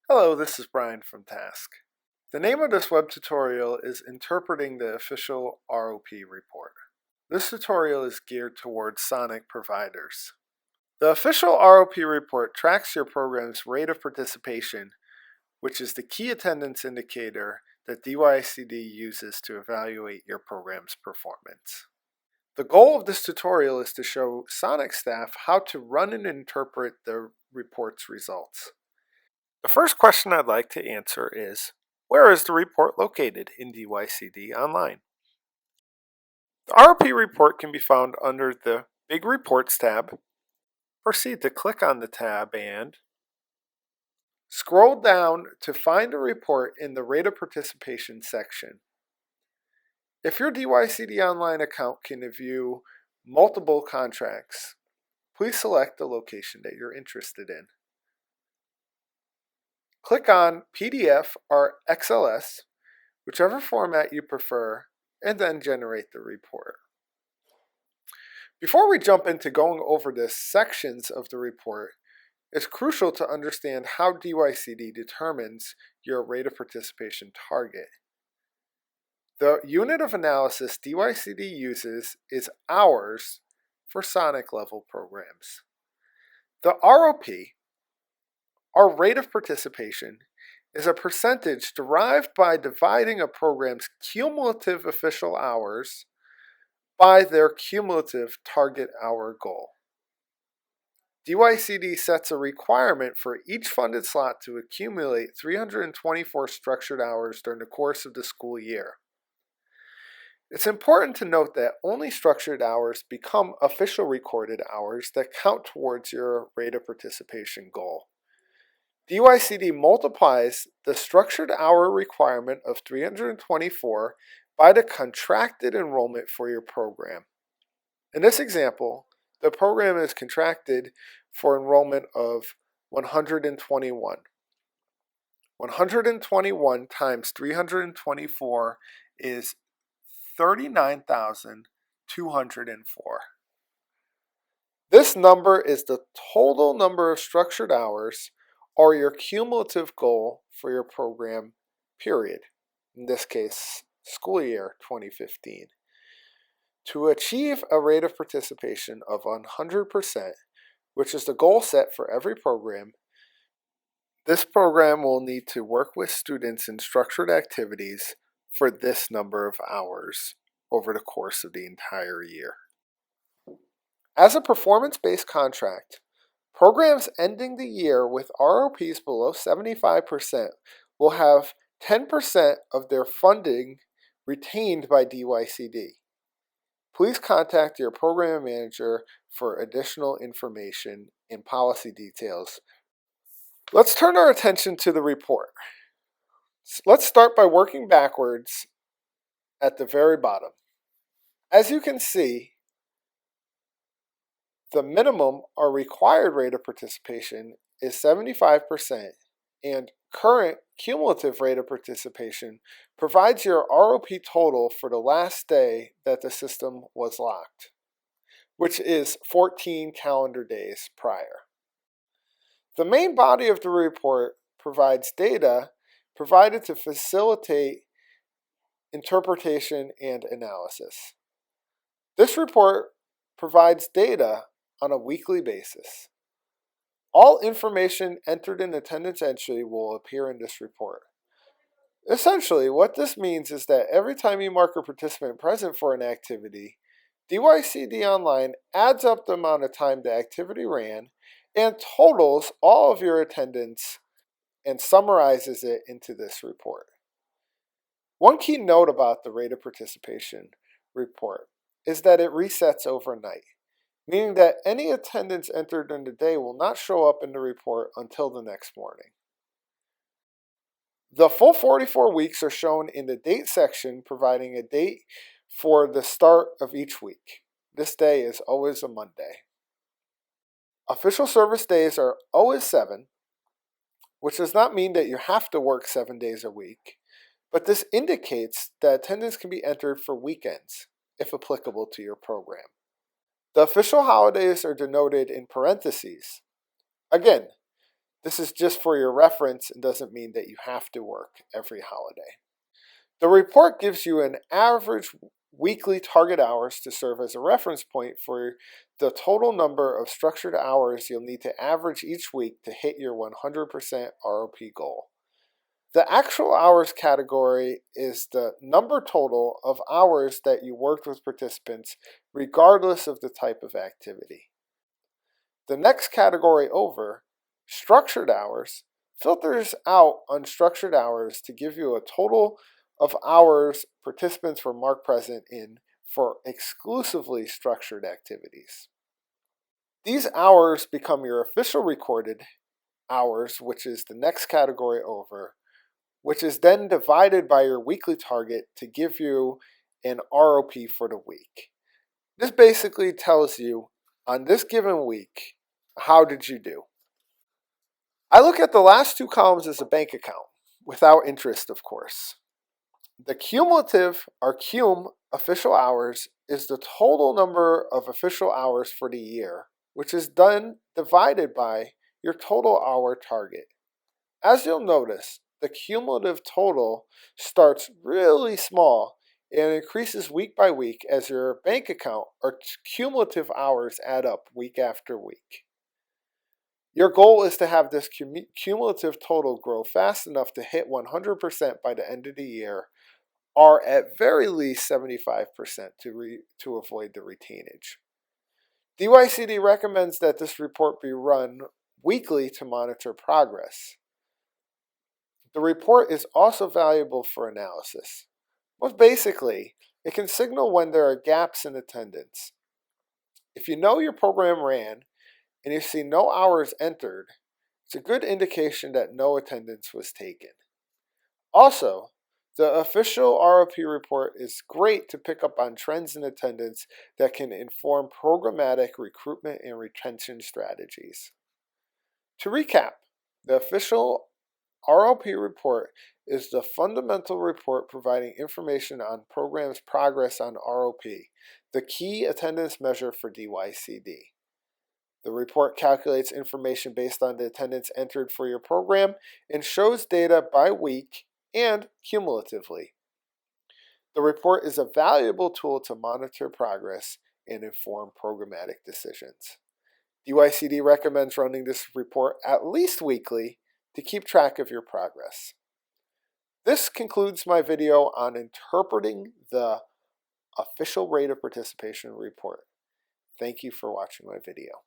Hello, this is Brian from Task. The name of this web tutorial is Interpreting the Official RoP Report. This tutorial is geared towards SONYC providers. The official RoP report tracks your program's rate of participation, which is the key attendance indicator that DYCD uses to evaluate your program's performance. The goal of this tutorial is to show SONYC staff how to run and interpret the report's results. The first question I'd like to answer is, where is the report located in DYCD Online? The RoP report can be found under the Big Reports tab. Proceed to click on the tab and scroll down to find a report in the Rate of Participation section. If your DYCD Online account can view multiple contracts, please select the location that you're interested in. Click on PDF or XLS, whichever format you prefer, and then generate the report. Before we jump into going over the sections of the report, it's crucial to understand how DYCD determines your rate of participation target. The unit of analysis DYCD uses is hours for SONYC level programs. The RoP, our rate of participation, is a percentage derived by dividing a program's cumulative official hours by their cumulative target hour goal. DYCD sets a requirement for each funded slot to accumulate 324 structured hours during the course of the school year. It's important to note that only structured hours become official recorded hours that count towards your rate of participation goal. DYCD multiplies the structured hour requirement of 324 by the contracted enrollment for your program. In this example, the program is contracted for enrollment of 121. 121 times 324 is 39,204. This number is the total number of structured hours or your cumulative goal for your program period, in this case, school year 2015. To achieve a rate of participation of 100%, which is the goal set for every program, this program will need to work with students in structured activities for this number of hours over the course of the entire year. As a performance-based contract, programs ending the year with RoPs below 75% will have 10% of their funding retained by DYCD. Please contact your program manager for additional information and policy details. Let's turn our attention to the report. Let's start by working backwards at the very bottom. As you can see, the minimum or required rate of participation is 75%, and current cumulative rate of participation provides your RoP total for the last day that the system was locked, which is 14 calendar days prior. The main body of the report provides data provided to facilitate interpretation and analysis. This report provides data on a weekly basis. All information entered in attendance entry will appear in this report. Essentially, what this means is that every time you mark a participant present for an activity, DYCD Online adds up the amount of time the activity ran and totals all of your attendance and summarizes it into this report. One key note about the rate of participation report is that it resets overnight, meaning that any attendance entered in the day will not show up in the report until the next morning. The full 44 weeks are shown in the date section, providing a date for the start of each week. This day is always a Monday. Official service days are always 7, which does not mean that you have to work 7 days a week, but this indicates that attendance can be entered for weekends, if applicable to your program. The official holidays are denoted in parentheses. Again, This is just for your reference and doesn't mean that you have to work every holiday. The report gives you an average weekly target hours to serve as a reference point for the total number of structured hours you'll need to average each week to hit your 100% RoP goal. The actual hours category is the number total of hours that you worked with participants regardless of the type of activity. The next category over, structured hours, filters out unstructured hours to give you a total of hours participants were marked present in for exclusively structured activities. These hours become your official recorded hours, which is the next category over, which is then divided by your weekly target to give you an RoP for the week. This basically tells you, on this given week, how did you do? I look at the last two columns as a bank account, without interest, of course. The cumulative, or cum, official hours is the total number of official hours for the year, which is then divided by your total hour target. As you'll notice, the cumulative total starts really small and increases week by week as your bank account or cumulative hours add up week after week. Your goal is to have this cumulative total grow fast enough to hit 100% by the end of the year, or at very least 75% to avoid the retainage. DYCD recommends that this report be run weekly to monitor progress. The report is also valuable for analysis. Most basically, it can signal when there are gaps in attendance. If you know your program ran and you see no hours entered, it's a good indication that no attendance was taken. Also, the official RoP report is great to pick up on trends in attendance that can inform programmatic recruitment and retention strategies. To recap, the official RoP report is the fundamental report providing information on programs' progress on RoP, the key attendance measure for DYCD. The report calculates information based on the attendance entered for your program and shows data by week and cumulatively. The report is a valuable tool to monitor progress and inform programmatic decisions. DYCD recommends running this report at least weekly to keep track of your progress. This concludes my video on interpreting the official rate of participation report. Thank you for watching my video.